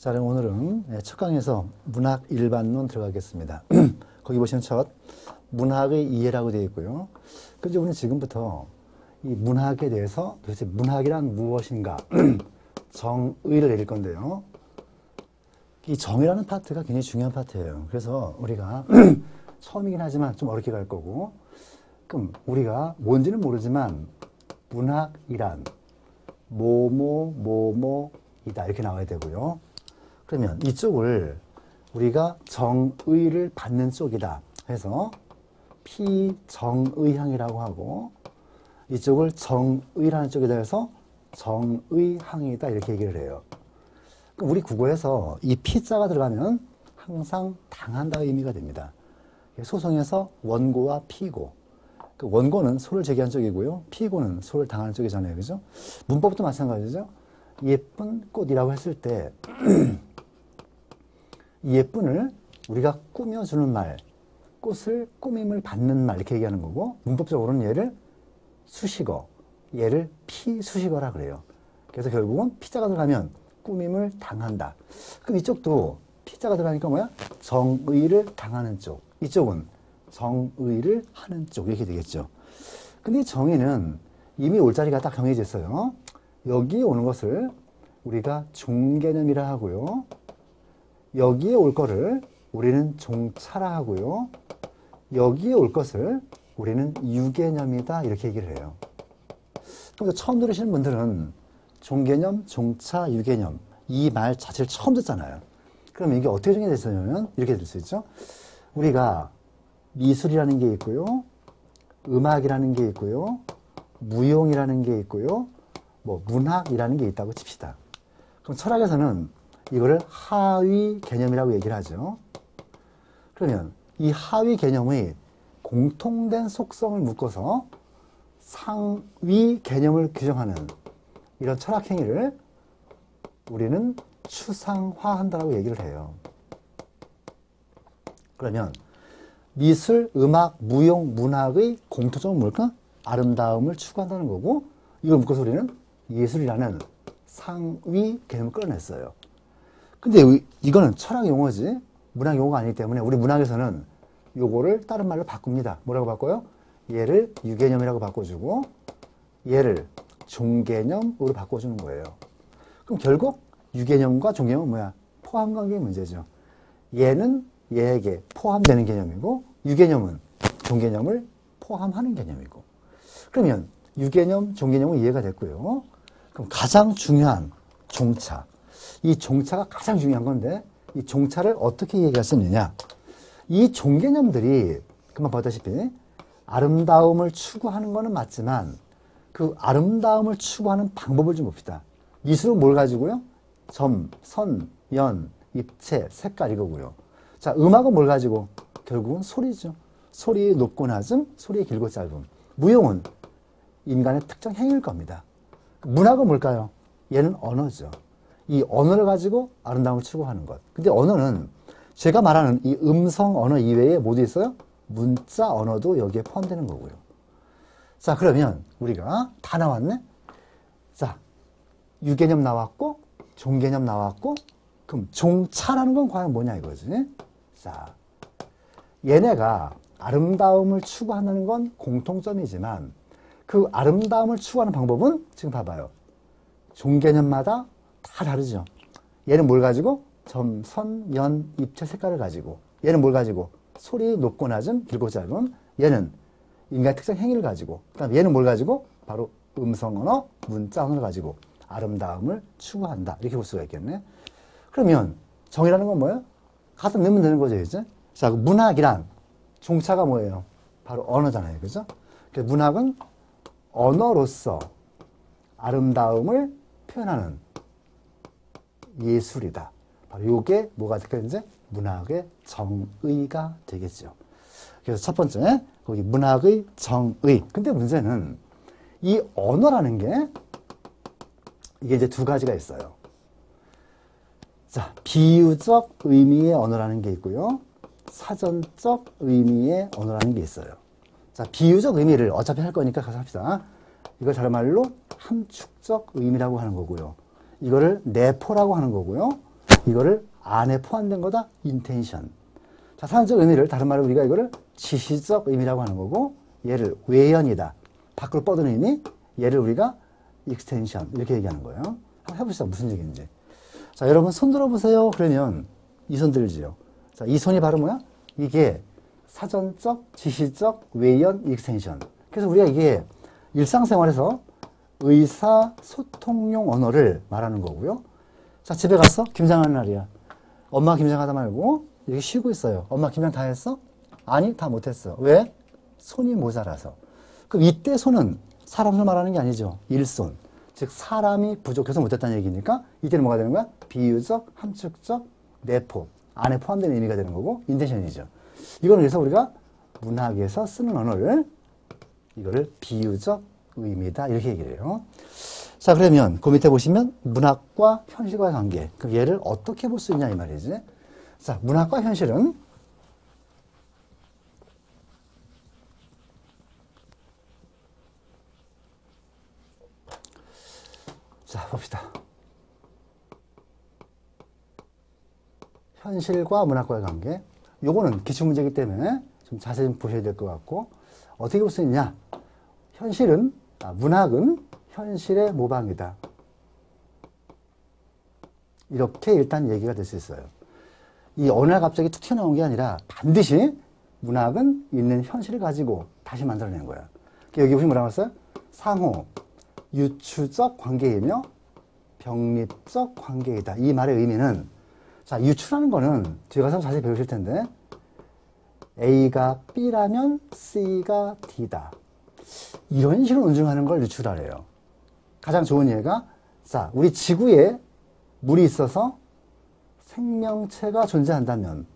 자, 그럼 오늘은 첫 강에서 문학 일반론 들어가겠습니다. 거기 보시면 첫 문학의 이해라고 되어 있고요. 그런데 우리는 지금부터 이 문학에 대해서 도대체 문학이란 무엇인가 정의를 내릴 건데요. 이 정의라는 파트가 굉장히 중요한 파트예요. 그래서 우리가 처음이긴 하지만 좀 어렵게 갈 거고, 그럼 우리가 뭔지는 모르지만 문학이란 뭐뭐이다 이렇게 나와야 되고요. 그러면 이쪽을 우리가 정의를 받는 쪽이다 해서 피정의항이라고 하고, 이쪽을 정의라는 쪽이다 해서 정의항이다 이렇게 얘기를 해요. 그럼 우리 국어에서 이 피자가 들어가면 항상 당한다의 의미가 됩니다. 소송에서 원고와 피고, 그 원고는 소를 제기한 쪽이고요, 피고는 소를 당하는 쪽이잖아요, 그죠? 문법도 마찬가지죠. 예쁜 꽃이라고 했을 때 예쁜을 우리가 꾸며주는 말, 꽃을 꾸밈을 받는 말 이렇게 얘기하는 거고, 문법적으로는 얘를 수식어, 얘를 피수식어라 그래요. 그래서 결국은 피자가 들어가면 꾸밈을 당한다. 그럼 이쪽도 피자가 들어가니까 뭐야? 정의를 당하는 쪽. 이쪽은 정의를 하는 쪽 이렇게 되겠죠. 근데 정의는 이미 올 자리가 딱 정해져 있어요. 여기에 오는 것을 우리가 종개념이라 하고요. 여기에 올 거를 우리는 종차라 하고요. 여기에 올 것을 우리는 유개념이다 이렇게 얘기를 해요. 그럼 처음 들으시는 분들은 종개념, 종차, 유개념 이 말 자체를 처음 듣잖아요. 그럼 이게 어떻게 정해졌냐면 이렇게 될 수 있죠. 우리가 미술이라는 게 있고요, 음악이라는 게 있고요, 무용이라는 게 있고요, 뭐 문학이라는 게 있다고 칩시다. 그럼 철학에서는 이거를 하위 개념이라고 얘기를 하죠. 그러면 이 하위 개념의 공통된 속성을 묶어서 상위 개념을 규정하는 이런 철학 행위를 우리는 추상화한다고 얘기를 해요. 그러면 미술, 음악, 무용, 문학의 공통점은 뭘까? 아름다움을 추구한다는 거고, 이걸 묶어서 우리는 예술이라는 상위 개념을 끌어냈어요. 근데 이거는 철학 용어지 문학 용어가 아니기 때문에 우리 문학에서는 요거를 다른 말로 바꿉니다. 뭐라고 바꿔요? 얘를 유개념이라고 바꿔주고 얘를 종개념으로 바꿔주는 거예요. 그럼 결국 유개념과 종개념은 뭐야? 포함관계의 문제죠. 얘는 얘에게 포함되는 개념이고, 유개념은 종개념을 포함하는 개념이고. 그러면 유개념, 종개념은 이해가 됐고요. 그럼 가장 중요한 종차. 이 종차가 가장 중요한 건데, 이 종차를 어떻게 얘기할 수 있느냐. 이 종개념들이 금방 봤다시피 아름다움을 추구하는 거는 맞지만 그 아름다움을 추구하는 방법을 좀 봅시다. 미술은 뭘 가지고요? 점, 선, 연, 입체, 색깔 이거고요. 자, 음악은 뭘 가지고? 결국은 소리죠. 소리의 높고 낮음, 소리의 길고 짧음. 무용은 인간의 특정 행위일 겁니다. 문학은 뭘까요? 얘는 언어죠. 이 언어를 가지고 아름다움을 추구하는 것. 근데 언어는 제가 말하는 이 음성 언어 이외에 모두 있어요? 문자 언어도 여기에 포함되는 거고요. 자, 그러면 우리가 다 나왔네? 자, 유개념 나왔고, 종개념 나왔고, 그럼 종차라는 건 과연 뭐냐 이거지? 자, 얘네가 아름다움을 추구한다는 건 공통점이지만 그 아름다움을 추구하는 방법은 지금 봐봐요. 종개념마다 다 다르죠. 얘는 뭘 가지고? 점, 선, 연, 입체, 색깔을 가지고. 얘는 뭘 가지고? 소리, 높고 낮음, 길고 짧음. 얘는 인간의 특정 행위를 가지고. 그 다음 얘는 뭘 가지고? 바로 음성 언어, 문자 언어를 가지고 아름다움을 추구한다. 이렇게 볼 수가 있겠네. 그러면 정의라는 건 뭐예요? 갖다 넣으면 되는 거죠, 이제. 자, 문학이란 종차가 뭐예요? 바로 언어잖아요, 그죠? 그래서 문학은 언어로서 아름다움을 표현하는 예술이다. 바로 요게 뭐가 되겠는지 문학의 정의가 되겠죠. 그래서 첫 번째, 거기 문학의 정의. 근데 문제는 이 언어라는 게 이게 이제 두 가지가 있어요. 자, 비유적 의미의 언어라는 게 있고요. 사전적 의미의 언어라는 게 있어요. 자, 비유적 의미를 어차피 할 거니까 가서 합시다. 이걸 다른 말로 함축적 의미라고 하는 거고요. 이거를 내포라고 하는 거고요. 이거를 안에 포함된 거다. intention. 자, 사전적 의미를 다른 말로 우리가 이거를 지시적 의미라고 하는 거고 얘를 외연이다. 밖으로 뻗은 의미. 얘를 우리가 extension 이렇게 얘기하는 거예요. 한번 해보시죠. 무슨 얘기인지. 자, 여러분 손 들어보세요. 그러면 이 손 들지요. 자, 이 손이 바로 뭐야? 이게 사전적, 지시적, 외연, 익스텐션. 그래서 우리가 이게 일상생활에서 의사소통용 언어를 말하는 거고요. 자, 집에 가서 김장하는 날이야. 엄마 김장하다 말고 이렇게 쉬고 있어요. 엄마 김장 다 했어? 아니, 다 못했어. 왜? 손이 모자라서. 그럼 이때 손은 사람을 말하는 게 아니죠. 일손. 즉 사람이 부족해서 못했다는 얘기니까 이때는 뭐가 되는 거야? 비유적, 함축적, 내포. 안에 포함된 의미가 되는 거고 인텐션이죠. 이거는 그래서 우리가 문학에서 쓰는 언어를 이거를 비유적 의미다 이렇게 얘기를 해요. 자, 그러면 그 밑에 보시면 문학과 현실과의 관계. 그럼 얘를 어떻게 볼 수 있냐 이 말이지. 자, 문학과 현실은 자, 봅시다. 현실과 문학과의 관계. 요거는 기출문제이기 때문에 좀 자세히 보셔야 될 것 같고 어떻게 볼 수 있냐. 현실은, 문학은 현실의 모방이다. 이렇게 일단 얘기가 될 수 있어요. 이 어느 날 갑자기 툭 튀어나온 게 아니라 반드시 문학은 있는 현실을 가지고 다시 만들어낸 거야. 여기 보시면 뭐라고 했어요? 상호, 유추적 관계이며 병립적 관계이다. 이 말의 의미는 자, 유추라는 거는 뒤에 가서 자세히 배우실 텐데 A가 B라면 C가 D다. 이런 식으로 논증하는 걸 유추라래요. 가장 좋은 예가 자, 우리 지구에 물이 있어서 생명체가 존재한다면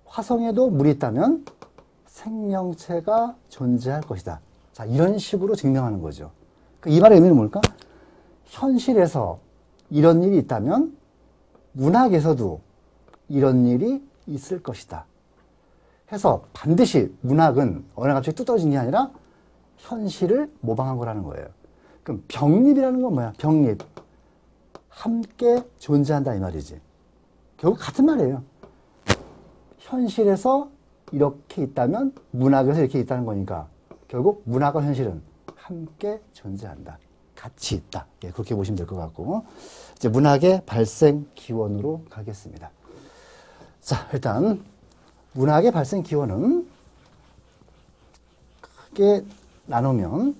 화성에도 물이 있다면 생명체가 존재할 것이다. 자, 이런 식으로 증명하는 거죠. 이 말의 의미는 뭘까? 현실에서 이런 일이 있다면 문학에서도 이런 일이 있을 것이다. 해서 반드시 문학은 어느 날 갑자기 뚝 떨어진 게 아니라 현실을 모방한 거라는 거예요. 그럼 병립이라는 건 뭐야? 병립. 함께 존재한다 이 말이지. 결국 같은 말이에요. 현실에서 이렇게 있다면 문학에서 이렇게 있다는 거니까 결국 문학과 현실은 함께 존재한다. 같이 있다. 예, 그렇게 보시면 될 것 같고 이제 문학의 발생 기원으로 가겠습니다. 자, 일단 문학의 발생 기원은 크게 나누면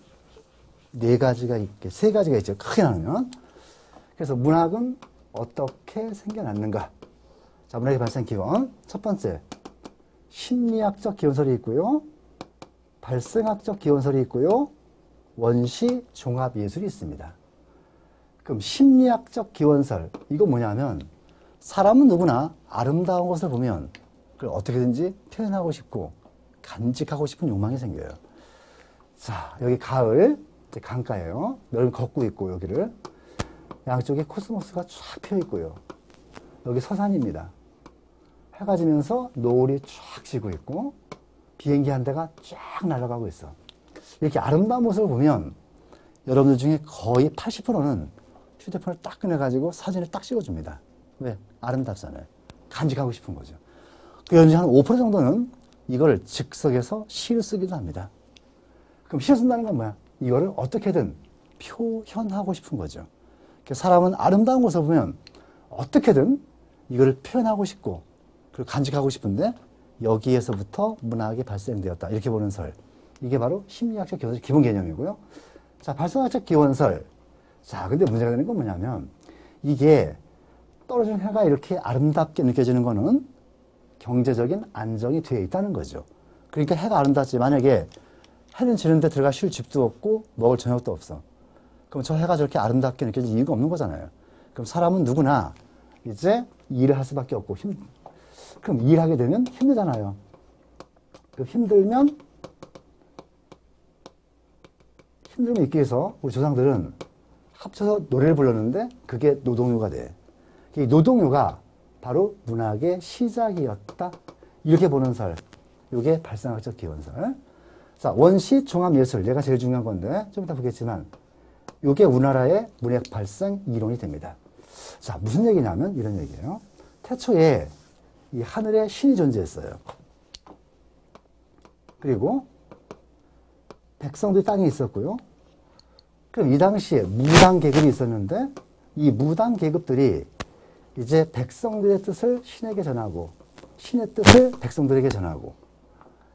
세 가지가 있죠. 크게 나누면. 그래서 문학은 어떻게 생겨났는가? 자, 문학의 발생 기원. 첫 번째, 심리학적 기원설이 있고요. 발생학적 기원설이 있고요. 원시 종합 예술이 있습니다. 그럼 심리학적 기원설, 이거 뭐냐면 사람은 누구나 아름다운 것을 보면 그걸 어떻게든지 표현하고 싶고 간직하고 싶은 욕망이 생겨요. 자, 여기 가을, 이제 강가예요. 널 걷고 있고 여기를 양쪽에 코스모스가 쫙 펴 있고요. 여기 서산입니다. 해가 지면서 노을이 쫙 지고 있고 비행기 한 대가 쫙 날아가고 있어. 이렇게 아름다운 모습을 보면 여러분들 중에 거의 80%는 휴대폰을 딱 꺼내가지고 사진을 딱 찍어줍니다. 왜? 아름답잖아요. 간직하고 싶은 거죠. 그 연중 한 5% 정도는 이걸 즉석에서 시를 쓰기도 합니다. 그럼 시를 쓴다는 건 뭐야? 이거를 어떻게든 표현하고 싶은 거죠. 사람은 아름다운 것을 보면 어떻게든 이거를 표현하고 싶고 그리고 간직하고 싶은데 여기에서부터 문학이 발생되었다. 이렇게 보는 설. 이게 바로 심리학적 기원설 기본 개념이고요. 자, 발생학적 기원설. 자, 근데 문제가 되는 건 뭐냐면 이게 떨어진 해가 이렇게 아름답게 느껴지는 거는 경제적인 안정이 되어 있다는 거죠. 그러니까 해가 아름답지. 만약에 해는 지는데 들어갈 쉴 집도 없고 먹을 저녁도 없어. 그럼 저 해가 저렇게 아름답게 느껴질 이유가 없는 거잖아요. 그럼 사람은 누구나 이제 일을 할 수밖에 없고 그럼 일하게 되면 힘들잖아요. 그럼 힘들면 있기 위해서 우리 조상들은 합쳐서 노래를 불렀는데 그게 노동요가 돼. 이 노동요가 바로 문학의 시작이었다. 이렇게 보는 설. 이게 발생학적 기원설. 자, 원시 종합예술. 얘가 제일 중요한 건데 좀 이따 보겠지만 이게 우리나라의 문학 발생 이론이 됩니다. 자, 무슨 얘기냐면 이런 얘기예요. 태초에 이 하늘에 신이 존재했어요. 그리고 백성들이 땅에 있었고요. 그럼 이 당시에 무당 계급이 있었는데 이 무당 계급들이 이제 백성들의 뜻을 신에게 전하고 신의 뜻을 백성들에게 전하고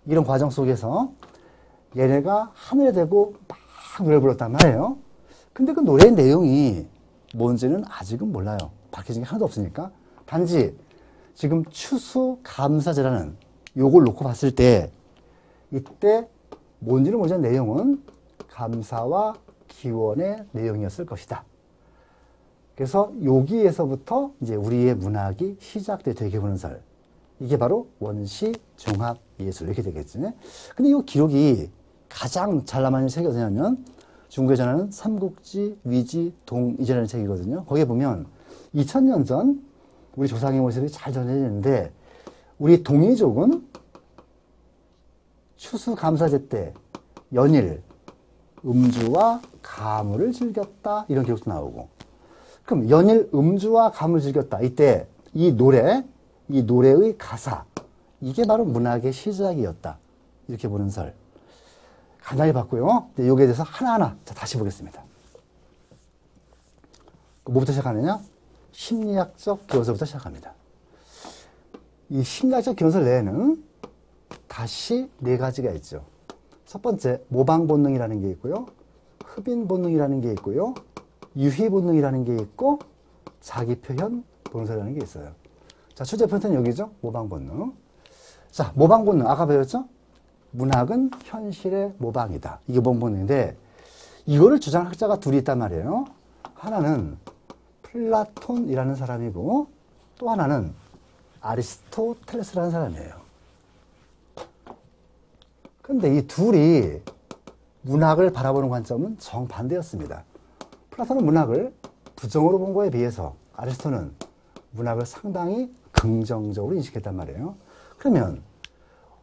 이런 과정 속에서 얘네가 하늘에 대고 막 노래를 불렀단 말이에요. 근데 그 노래의 내용이 뭔지는 아직은 몰라요. 밝혀진 게 하나도 없으니까. 단지 지금 추수감사제라는 요걸 놓고 봤을 때 이때 뭔지는 모르지만 내용은 감사와 기원의 내용이었을 것이다. 그래서 여기에서부터 이제 우리의 문학이 시작돼 되게 보는 설. 이게 바로 원시 종합 예술 이렇게 되겠지. 근데 이 기록이 가장 잘 남아있는 책이 어디냐면 중국에 전하는 삼국지, 위지, 동이지라는 책이거든요. 거기에 보면 2000년 전 우리 조상의 모습이 잘 전해지는데 우리 동이족은 추수감사제 때 연일, 음주와 가물을 즐겼다 이런 기록도 나오고 그럼 연일 음주와 가물을 즐겼다 이때 이 노래의 가사 이게 바로 문학의 시작이었다 이렇게 보는 설 간단히 봤고요. 여기에 대해서 하나하나 다시 보겠습니다. 뭐부터 시작하느냐? 심리학적 기원서부터 시작합니다. 이 심리학적 기원서 내에는 다시 네 가지가 있죠. 첫 번째 모방 본능이라는 게 있고요. 흡인 본능이라는 게 있고요. 유희 본능이라는 게 있고 자기 표현 본능이라는 게 있어요. 자, 출제 포인트는 여기죠. 모방 본능. 자, 모방 본능 아까 배웠죠? 문학은 현실의 모방이다. 이게 모방 본능인데 이거를 주장한 학자가 둘이 있단 말이에요. 하나는 플라톤이라는 사람이고 또 하나는 아리스토텔레스라는 사람이에요. 그런데 이 둘이 문학을 바라보는 관점은 정반대였습니다. 플라톤은 문학을 부정으로 본 거에 비해서 아리스토는 문학을 상당히 긍정적으로 인식했단 말이에요. 그러면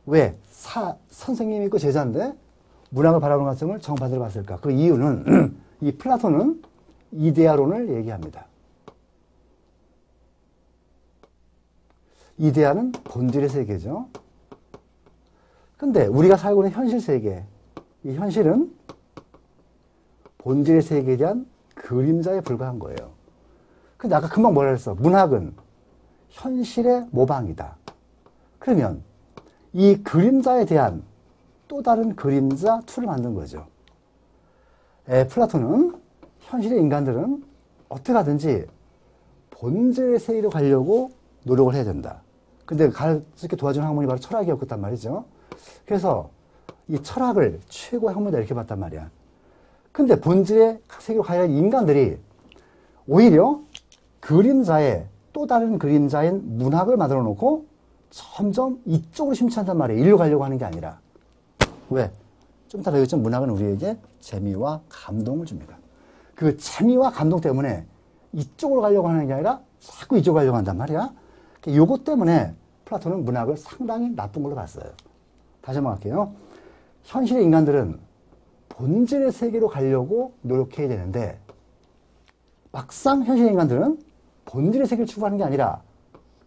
왜 선생님이 있고 제자인데 문학을 바라보는 관점을 정반대로 봤을까? 그 이유는 이 플라톤은 이데아론을 얘기합니다. 이데아는 본질의 세계죠. 근데 우리가 살고 있는 현실 세계, 이 현실은 본질의 세계에 대한 그림자에 불과한 거예요. 근데 아까 금방 뭐라 그랬어? 문학은 현실의 모방이다. 그러면 이 그림자에 대한 또 다른 그림자 2를 만든 거죠. 플라톤은 현실의 인간들은 어떻게 하든지 본질의 세계로 가려고 노력을 해야 된다. 근데 가르치게 도와준 학문이 바로 철학이었단 말이죠. 그래서 이 철학을 최고의 학문이다 이렇게 봤단 말이야. 근데 본질의 세계로 가야 할 인간들이 오히려 그림자의 또 다른 그림자인 문학을 만들어 놓고 점점 이쪽으로 심취한단 말이에요. 일로 가려고 하는 게 아니라. 왜? 좀 이따 배우겠지만 문학은 우리에게 재미와 감동을 줍니다. 그 재미와 감동 때문에 이쪽으로 가려고 하는 게 아니라 자꾸 이쪽으로 가려고 한단 말이야. 요것 때문에 플라톤은 문학을 상당히 나쁜 걸로 봤어요. 다시 한번 할게요. 현실의 인간들은 본질의 세계로 가려고 노력해야 되는데 막상 현실의 인간들은 본질의 세계를 추구하는 게 아니라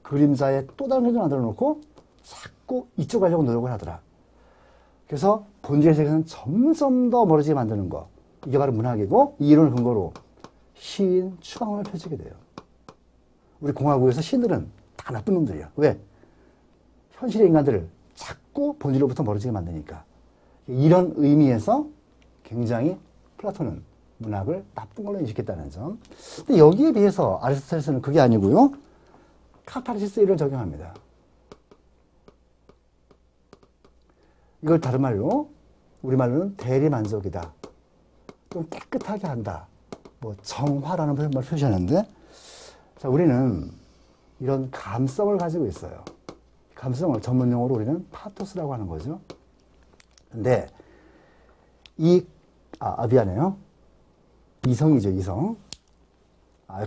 그림자에 또 다른 그림을 만들어 놓고 자꾸 이쪽 가려고 노력을 하더라. 그래서 본질의 세계는 점점 더 멀어지게 만드는 거. 이게 바로 문학이고 이 이론을 근거로 시인 추방을 펼치게 돼요. 우리 공화국에서 시인들은 다 나쁜 놈들이야. 왜? 현실의 인간들을 자꾸 본질로부터 멀어지게 만드니까. 이런 의미에서 굉장히 플라톤은 문학을 나쁜 걸로 인식했다는 점. 근데 여기에 비해서 아리스토텔레스는 그게 아니고요. 카타르시스를 적용합니다. 이걸 다른 말로 우리말로는 대리만족이다. 좀 깨끗하게 한다. 뭐 정화라는 말 표시하는데 자, 우리는 이런 감성을 가지고 있어요. 감성을 전문용어로 우리는 파토스라고 하는 거죠. 근데 미안해요. 이성이죠, 이성.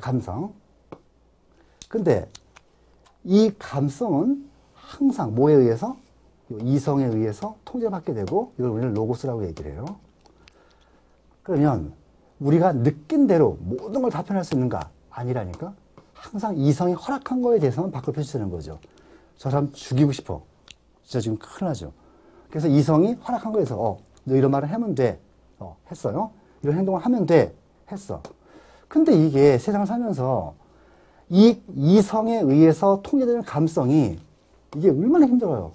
감성. 근데 이 감성은 항상 뭐에 의해서? 이성에 의해서 통제받게 되고 이걸 우리는 로고스라고 얘기를 해요. 그러면 우리가 느낀 대로 모든 걸 다 표현할 수 있는가? 아니라니까. 항상 이성이 허락한 거에 대해서만 밖으로 표시되는 거죠. 저 사람 죽이고 싶어. 진짜 지금 큰일 나죠. 그래서 이성이 허락한 거에서 너 이런 말을 하면 돼. 했어요. 이런 행동을 하면 돼. 했어. 근데 이게 세상을 살면서 이 이성에 의해서 통제되는 감성이 이게 얼마나 힘들어요.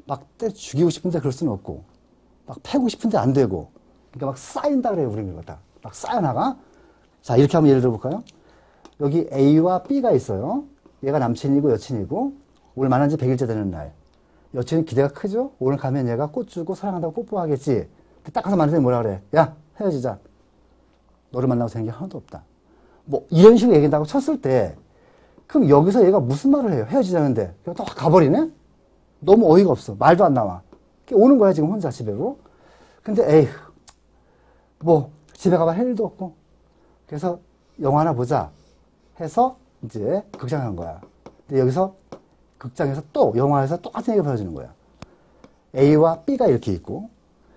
막 때 죽이고 싶은데 그럴 수는 없고, 막 패고 싶은데 안 되고, 그러니까 막 쌓인다 그래요, 우리는 이거 다. 막 쌓여나가. 자, 이렇게 한번 예를 들어볼까요? 여기 A와 B가 있어요. 얘가 남친이고 여친이고, 오늘 만난 지 100일째 되는 날. 여친은 기대가 크죠? 오늘 가면 얘가 꽃 주고 사랑한다고 뽀뽀하겠지. 근데 딱 가서 만나서 뭐라 그래? 야, 헤어지자. 너를 만나고 되는 게 하나도 없다. 뭐, 이런 식으로 얘기한다고 쳤을 때, 그럼 여기서 얘가 무슨 말을 해요? 헤어지자는데. 그냥 또 가버리네? 너무 어이가 없어. 말도 안 나와. 오는 거야, 지금 혼자 집에로. 근데, 에휴, 뭐, 집에 가봐 할 일도 없고. 그래서 영화 하나 보자 해서 이제 극장 간 거야. 근데 여기서 극장에서 또 영화에서 똑같은 얘기가 벌어지는 거야. A와 B가 이렇게 있고,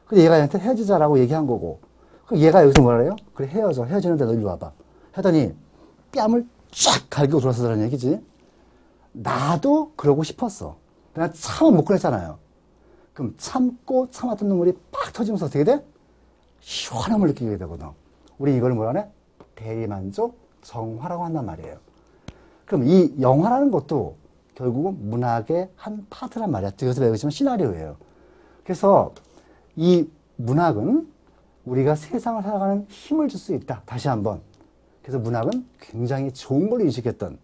근데 얘가 얘한테 헤어지자라고 얘기한 거고, 그럼 얘가 여기서 뭐라 그래요? 그래, 헤어져. 헤어지는데 너 일로 와봐. 하더니 뺨을 쫙 갈기고 돌아서더라는 얘기지. 나도 그러고 싶었어. 그냥 참아 못 그랬잖아요. 그럼 참고 참았던 눈물이 팍 터지면서 어떻게 돼? 시원함을 느끼게 되거든. 우리 이걸 뭐라 하네? 대리만족 정화라고 한단 말이에요. 그럼 이 영화라는 것도 결국은 문학의 한 파트란 말이야. 여기서 배우시면 시나리오예요. 그래서 이 문학은 우리가 세상을 살아가는 힘을 줄 수 있다. 다시 한번. 그래서 문학은 굉장히 좋은 걸로 인식했던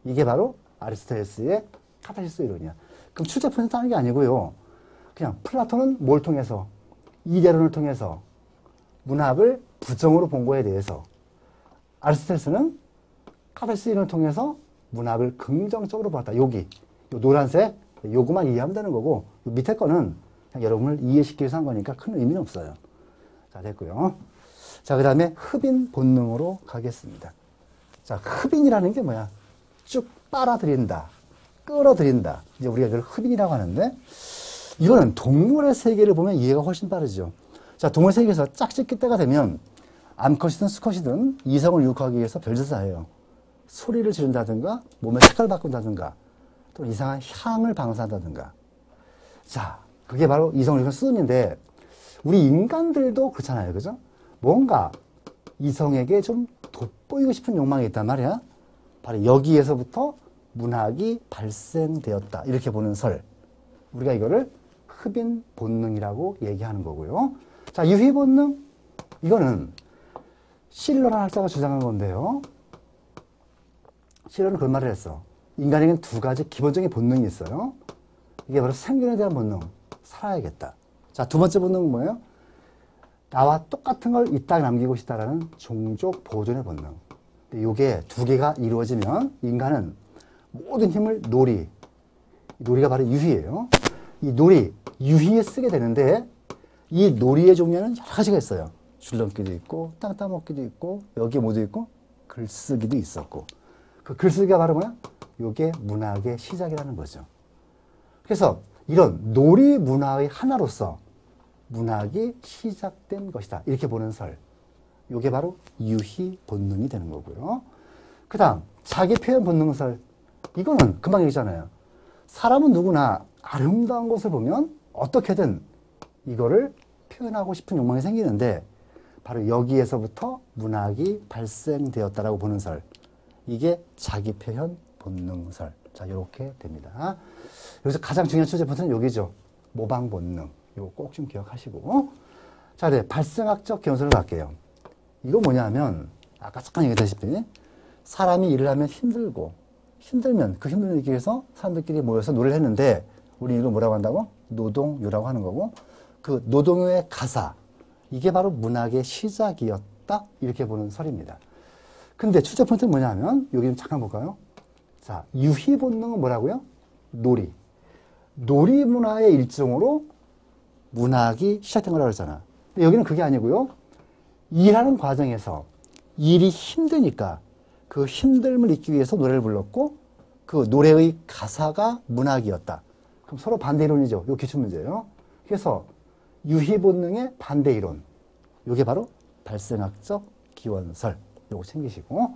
이게 바로 아리스토텔레스의 카타르시스 이론이야. 그럼 출제편에서 따는 게 아니고요. 그냥 플라톤은 뭘 통해서? 이데론을 통해서 문학을 부정으로 본 거에 대해서 아리스토텔레스는 카타르시스 이론을 통해서 문학을 긍정적으로 봤다. 여기 요 노란색 요거만 이해하면 되는 거고 요 밑에 거는 그냥 여러분을 이해시키기 위해서 한 거니까 큰 의미는 없어요. 자, 됐고요. 자, 그 다음에 흡인 본능으로 가겠습니다. 자, 흡인이라는 게 뭐야? 쭉 빨아들인다. 끌어들인다. 이제 우리가 이걸 흡인이라고 하는데, 이거는 동물의 세계를 보면 이해가 훨씬 빠르죠. 자, 동물 세계에서 짝짓기 때가 되면, 암컷이든 수컷이든 이성을 유혹하기 위해서 별짓을 다 해요. 소리를 지른다든가, 몸의 색깔을 바꾼다든가, 또 이상한 향을 방사한다든가. 자, 그게 바로 이성을 유혹하는 수준인데, 우리 인간들도 그렇잖아요. 그죠? 뭔가 이성에게 좀 돋보이고 싶은 욕망이 있단 말이야. 바로 여기에서부터 문학이 발생되었다. 이렇게 보는 설. 우리가 이거를 흡인 본능이라고 얘기하는 거고요. 자, 유희 본능. 이거는 실러라는 학자가 주장한 건데요. 실러는 그런 말을 했어. 인간에게는 두 가지 기본적인 본능이 있어요. 이게 바로 생존에 대한 본능. 살아야겠다. 자, 두 번째 본능은 뭐예요? 나와 똑같은 걸 이 땅에 남기고 싶다라는 종족 보존의 본능. 이게 두 개가 이루어지면 인간은 모든 힘을 놀이가 바로 유희예요. 이 놀이, 유희에 쓰게 되는데 이 놀이의 종류는 여러 가지가 있어요. 줄넘기도 있고 땅 따먹기도 있고 여기 모두 있고 글쓰기도 있었고 그 글쓰기가 바로 뭐야? 이게 문학의 시작이라는 거죠. 그래서 이런 놀이 문화의 하나로서 문학이 시작된 것이다. 이렇게 보는 설. 이게 바로 유희 본능이 되는 거고요. 그 다음 자기 표현 본능설. 이거는 금방 얘기잖아요. 사람은 누구나 아름다운 것을 보면 어떻게든 이거를 표현하고 싶은 욕망이 생기는데 바로 여기에서부터 문학이 발생되었다라고 보는 설. 이게 자기 표현 본능설. 자, 이렇게 됩니다. 여기서 가장 중요한 출제 포인트는 여기죠. 모방 본능. 이거 꼭 좀 기억하시고. 자, 네, 발생학적 견설을 갈게요. 이거 뭐냐면 아까 잠깐 얘기했다시피 사람이 일을 하면 힘들고 힘들면 그 힘듦을 이기기 위해서 사람들끼리 모여서 노래를 했는데 우리 이걸 뭐라고 한다고? 노동요라고 하는 거고 그 노동요의 가사 이게 바로 문학의 시작이었다 이렇게 보는 설입니다. 근데 출제 포인트는 뭐냐면 여기 좀 잠깐 볼까요? 자, 유희 본능은 뭐라고요? 놀이. 놀이 문화의 일종으로 문학이 시작된 거라고 했잖아. 근데 여기는 그게 아니고요. 일하는 과정에서 일이 힘드니까 그 힘듦을 잊기 위해서 노래를 불렀고 그 노래의 가사가 문학이었다. 그럼 서로 반대 이론이죠. 요 기출문제예요. 그래서 유희 본능의 반대 이론. 요게 바로 발생학적 기원설. 요거 챙기시고